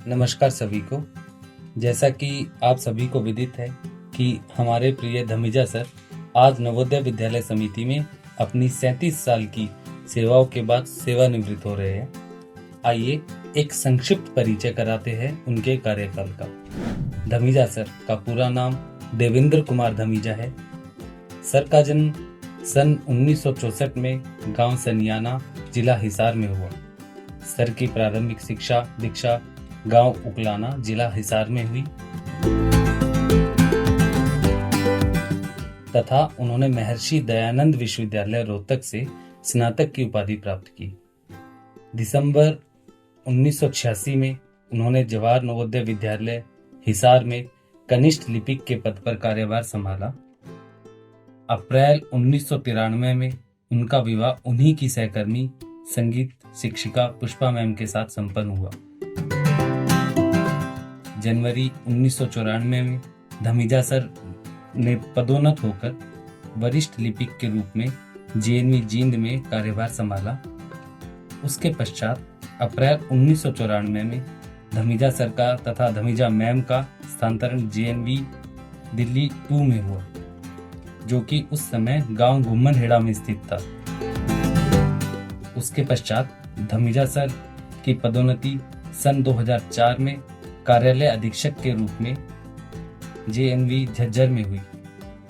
नमस्कार सभी को। जैसा कि आप सभी को विदित है कि हमारे प्रिय धमीजा सर आज नवोदय विद्यालय समिति में अपनी 37 साल की सेवाओं के बाद सेवानिवृत्त हो रहे हैं। आइए एक संक्षिप्त परिचय कराते हैं उनके कार्यकाल का। धमीजा सर का पूरा नाम देवेंद्र कुमार धमीजा है। सर का जन्म सन 1964 में गांव सनियाना, जिला हिसार में हुआ। सर की प्रारंभिक शिक्षा दीक्षा गांव उकलाना, जिला हिसार में हुई तथा उन्होंने महर्षि दयानंद विश्वविद्यालय रोहतक से स्नातक की उपाधि प्राप्त की। दिसंबर 1986 में उन्होंने जवाहर नवोदय विद्यालय हिसार में कनिष्ठ लिपिक के पद पर कार्यभार संभाला। अप्रैल 1993 में उनका विवाह उन्हीं की सहकर्मी संगीत शिक्षिका पुष्पा मैम के साथ संपन्न हुआ। जनवरी 1994 में धमीजा सर ने पदोन्नत होकर वरिष्ठ लिपिक के रूप में जेएनवी जींद में कार्यभार संभाला। उसके पश्चात अप्रैल 1994 में धमीजा सर का तथा धमीजा मैम का स्थानांतरण जेएनवी दिल्ली 2 में हुआ, जो कि उस समय गांव घुम्मनहेड़ा में स्थित था। उसके पश्चात धमीजा सर की पदोन्नति सन 2004 में कार्यालय अधीक्षक के रूप में जेएनवी झज्जर में हुई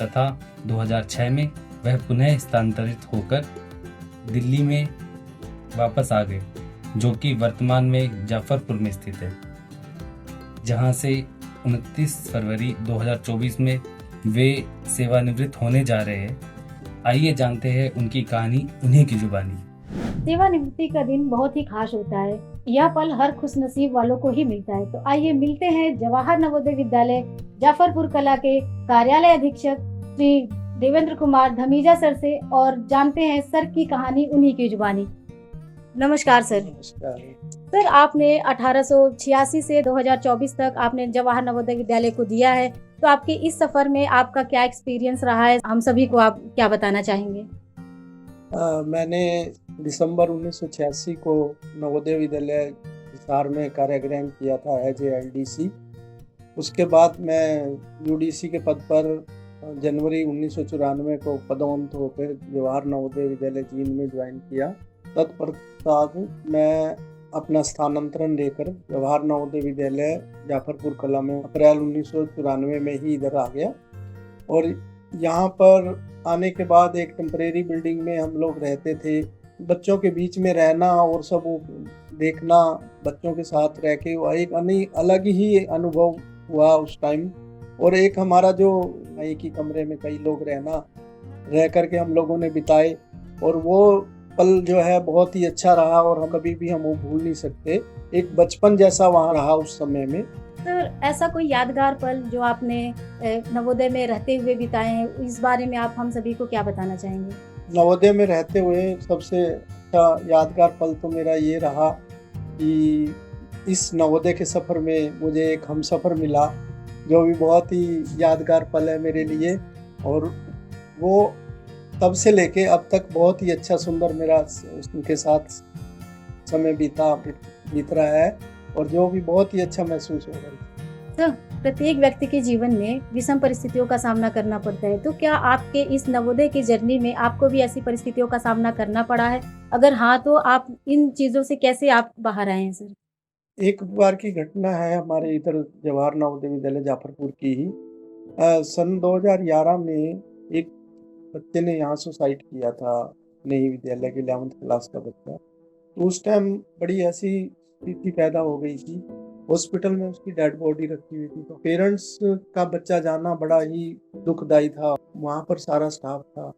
तथा 2006 में वह पुनः स्थानांतरित होकर दिल्ली में वापस आ गए, जो कि वर्तमान में जाफरपुर में स्थित है, जहां से 29 फरवरी 2024 में वे सेवानिवृत्त होने जा रहे हैं। आइए जानते हैं उनकी कहानी उन्हीं की जुबानी। सेवानिवृत्ति का दिन बहुत ही खास होता है। यह पल हर खुशनसीब वालों को ही मिलता है। तो आइए मिलते हैं जवाहर नवोदय विद्यालय जाफरपुर कला के कार्यालय अधीक्षक श्री देवेंद्र कुमार धमीजा सर से और जानते हैं सर की कहानी उन्हीं की जुबानी। नमस्कार सर। नमस्कार। सर, आपने 1886 से 2024 तक आपने जवाहर नवोदय विद्यालय को दिया है, तो आपके इस सफर में आपका क्या एक्सपीरियंस रहा है, हम सभी को आप क्या बताना चाहेंगे? मैंने दिसंबर 1986 को नवोदय विद्यालय हिसार में कार्य ग्रहण किया था एज ए एलडीसी। उसके बाद मैं यूडीसी के पद पर जनवरी 1994 को पदोन्नत होकर जवाहर नवोदय विद्यालय जींद में ज्वाइन किया। तत्पश्चात मैं अपना स्थानांतरण लेकर जवाहर नवोदय विद्यालय जाफरपुर कला में अप्रैल 1994 में ही इधर आ गया और यहाँ पर आने के बाद एक टेम्परेरी बिल्डिंग में हम लोग रहते थे। बच्चों के बीच में रहना और सब देखना, बच्चों के साथ रह के एक अलग ही अनुभव हुआ उस टाइम। और एक हमारा जो एक ही कमरे में कई लोग रह करके हम लोगों ने बिताए और वो पल जो है बहुत ही अच्छा रहा और हम कभी भी हम वो भूल नहीं सकते। एक बचपन जैसा वहाँ रहा उस समय में। सर, ऐसा कोई यादगार पल जो आपने नवोदय में रहते हुए बिताए हैं, इस बारे में आप हम सभी को क्या बताना चाहेंगे? नवोदय में रहते हुए सबसे अच्छा यादगार पल तो मेरा ये रहा कि इस नवोदय के सफ़र में मुझे एक हमसफ़र मिला, जो भी बहुत ही यादगार पल है मेरे लिए। और वो तब से लेके अब तक बहुत ही अच्छा सुंदर मेरा उनके साथ समय बीत रहा है और जो भी बहुत ही अच्छा महसूस हो रहा है। तो प्रत्येक व्यक्ति के जीवन में विषम परिस्थितियों का सामना करना पड़ता है, तो क्या आपके इस नवोदय की जर्नी में आपको भी ऐसी परिस्थितियों का सामना करना पड़ा है? अगर हाँ, तो आप इन चीज़ों से कैसे आप बाहर आए हैं सर? एक बार की घटना है हमारे इधर जवाहर नवोदय विद्यालय जाफरपुर की ही। सन 2011 में एक बच्चे ने यहाँ सुसाइड किया था, नई विद्यालय के 11th क्लास का बच्चा। तो उस टाइम बड़ी ऐसी स्थिति पैदा हो गई थी, हॉस्पिटल में उसकी डेड बॉडी रखी हुई थी। तो पेरेंट्स का बच्चा जाना बड़ा ही दुखदायी था। वहाँ पर सारा स्टाफ था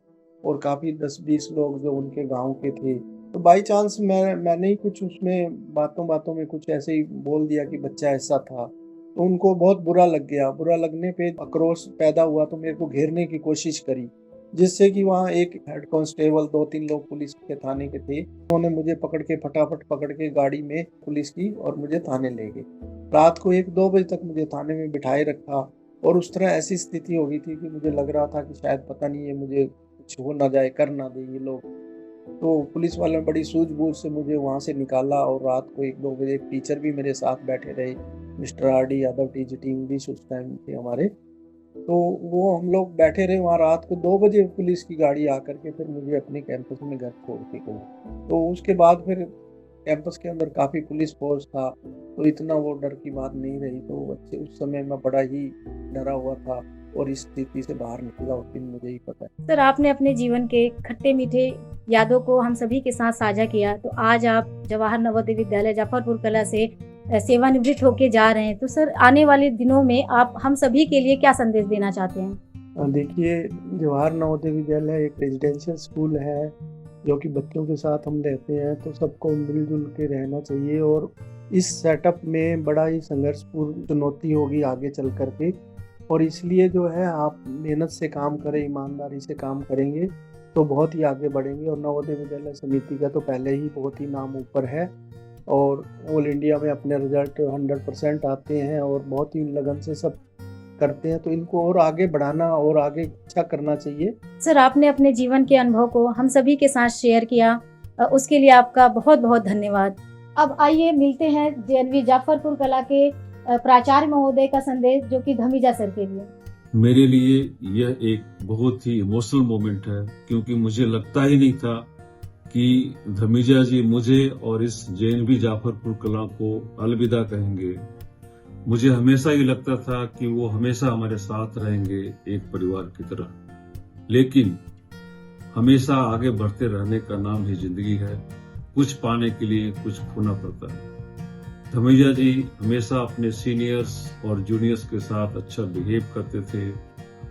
और काफ़ी 10-20 लोग जो उनके गांव के थे। तो बाई चांस मैंने ही कुछ उसमें बातों में कुछ ऐसे ही बोल दिया कि बच्चा ऐसा था, तो उनको बहुत बुरा लग गया। बुरा लगने पे आक्रोश पैदा हुआ तो मेरे को घेरने की कोशिश करी, जिससे कि वहाँ एक हेड कांस्टेबल 2-3 लोग पुलिस के थाने के थे, उन्होंने मुझे फटाफट पकड़ के गाड़ी में पुलिस की और मुझे थाने ले गए। रात को 1-2 बजे तक मुझे थाने में बिठाए रखा और उस तरह ऐसी स्थिति हो गई थी कि मुझे लग रहा था कि शायद पता नहीं है मुझे कुछ हो ना जाए, कर ना दे ये लोग। तो पुलिस वालों ने बड़ी सूझबूझ से मुझे वहाँ से निकाला और रात को 1-2 बजे एक टीचर भी मेरे साथ बैठे रहे, mister RD. Yadav teacher English उस टाइम थे हमारे। तो वो हम लोग बैठे रहे वहाँ रात को 2 बजे पुलिस की गाड़ी आकर के फिर मुझे अपने कैंपस में घर छोड़ के गई। तो उसके बाद फिर कैंपस के अंदर काफ़ी पुलिस फोर्स था, तो इतना वो डर की बात नहीं रही। तो बच्चे उस समय मैं बड़ा ही डरा हुआ था और इस स्थिति से बाहर निकला उस दिन मुझे ही पता है। सर, आपने अपने जीवन के खट्टे मीठे यादों को हम सभी के साथ साझा किया। तो आज आप जवाहर नवोदय विद्यालय जाफरपुर कला से सेवानिवृत्त होके जा रहे हैं। तो सर, आने वाले दिनों में आप हम सभी के लिए क्या संदेश देना चाहते हैं? देखिए, जवाहर नवोदय विद्यालय एक रेजिडेंशियल स्कूल है, जो कि बच्चों के साथ हम रहते हैं, तो सबको मिलजुल के रहना चाहिए। और इस सेटअप में बड़ा ही संघर्षपूर्ण चुनौती होगी आगे चल कर के, और इसलिए जो है आप मेहनत से काम करें, ईमानदारी से काम करेंगे तो बहुत ही आगे बढ़ेंगे। और नवोदय विद्यालय समिति का तो पहले ही बहुत ही नाम ऊपर है और ऑल इंडिया में अपने रिजल्ट 100% आते हैं और बहुत ही लगन से सब करते हैं। तो इनको और आगे बढ़ाना और आगे अच्छा करना चाहिए। सर, आपने अपने जीवन के अनुभव को हम सभी के साथ शेयर किया, उसके लिए आपका बहुत बहुत धन्यवाद। अब आइए मिलते हैं जेएनवी जाफरपुर कला के प्राचार्य महोदय का संदेश, जो कि धमीजा सर के लिए। मेरे लिए यह एक बहुत ही इमोशनल मोमेंट है, क्योंकि मुझे लगता ही नहीं था कि धमीजा जी मुझे और इस जेएनवी जाफरपुर कला को अलविदा कहेंगे। मुझे हमेशा ही लगता था कि वो हमेशा हमारे साथ रहेंगे एक परिवार की तरह। लेकिन हमेशा आगे बढ़ते रहने का नाम ही जिंदगी है। कुछ पाने के लिए कुछ खोना पड़ता है। धमीजा जी हमेशा अपने सीनियर्स और जूनियर्स के साथ अच्छा बिहेव करते थे,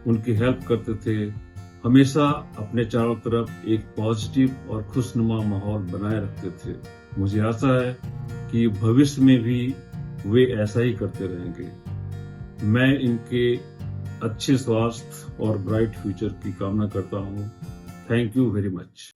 उनकी हेल्प करते थे, हमेशा अपने चारों तरफ एक पॉजिटिव और खुशनुमा माहौल बनाए रखते थे। मुझे आशा है कि भविष्य में भी वे ऐसा ही करते रहेंगे। मैं इनके अच्छे स्वास्थ्य और ब्राइट फ्यूचर की कामना करता हूँ। Thank you very much.